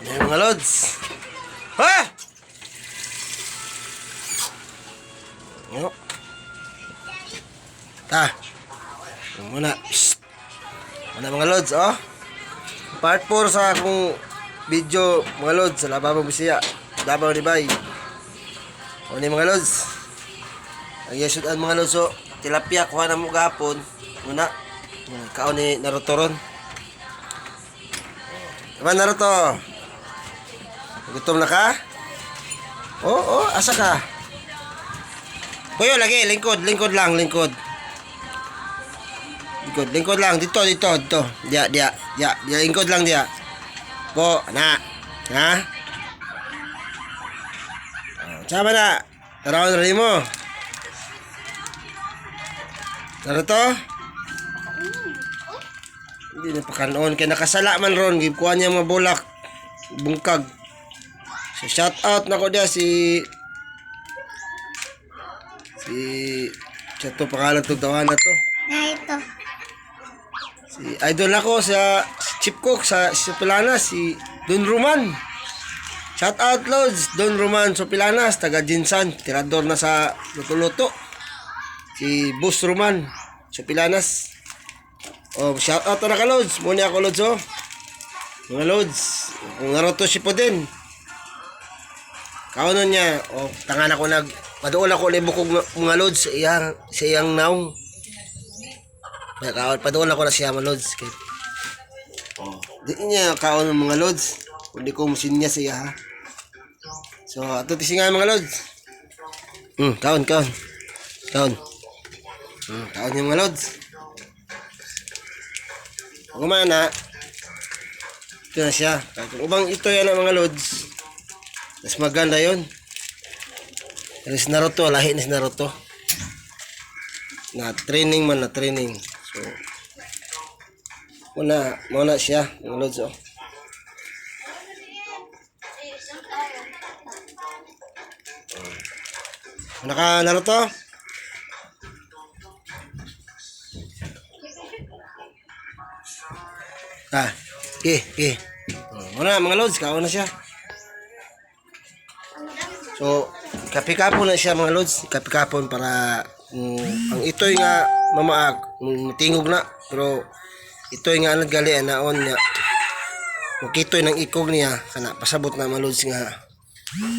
Ayan mga lods. Ha! Yo. Ta. Muna. Psst. Muna mga lods, oh. Part 4 sa akong video mga lods sa Lababang Bisaya. Davao ni Bay. O ni mga lods. Ang yasudan mga lods, oh. Tilapia kuha na mo gapon. Muna. Kaon ni Naruto ron. Diba Naruto? Gutom na ka? Oo, asa ka? Puyo lagi, lingkod lang, lingkod lang, dito. Dia, lingkod lang dia. Po, na. Ha? Sama na. Tarawan rin mo. Naruto? Hindi na pakanoon. Kaya nakasala man ron. Gikuha niya mga bulak. Bungkag. So, shout out na ko dia si Chato pangalan to dawan na to. Ito. Si idol ako sa Chief Cook sa Sopilanas, si Don Roman. Shout out loads, Don Roman Sopilanas, taga Jinsan, tirador na sa luto-luto. Si Boss Roman Sopilanas. Oh, shout out na ka loads. Muna ako loads, oh. Mga loads, kung Naruto si po din. Kaunon niya, oh, tangan ako padoon ako ni bukog mga loads sa iyang naong. Padoon ako na siya mga loads. Oh, di niya kaon ng mga loads. Kundi ko musin niya siya ha. So, ato tisingan mga loads. Kaon. Kaon yung mga loads. Kung kumana, ito na siya. Kung ubang ito yan ang mga loads, mas maganda yun. Pero si Naruto, lahi ni si Naruto. Na training. So, muna siya, mga loads, oh. Muna ka, Naruto? Okay. Muna, mga loads, kaon na siya. So, kapikapon na siya mga loads. Kapikapon para ang ito'y nga mamaag, tingog na. Pero ito'y nga naggali naon niya. Makito'y ng ikog niya. Kana pasabot na mga loads nga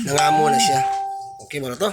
nangamo na siya. Okay ba na to?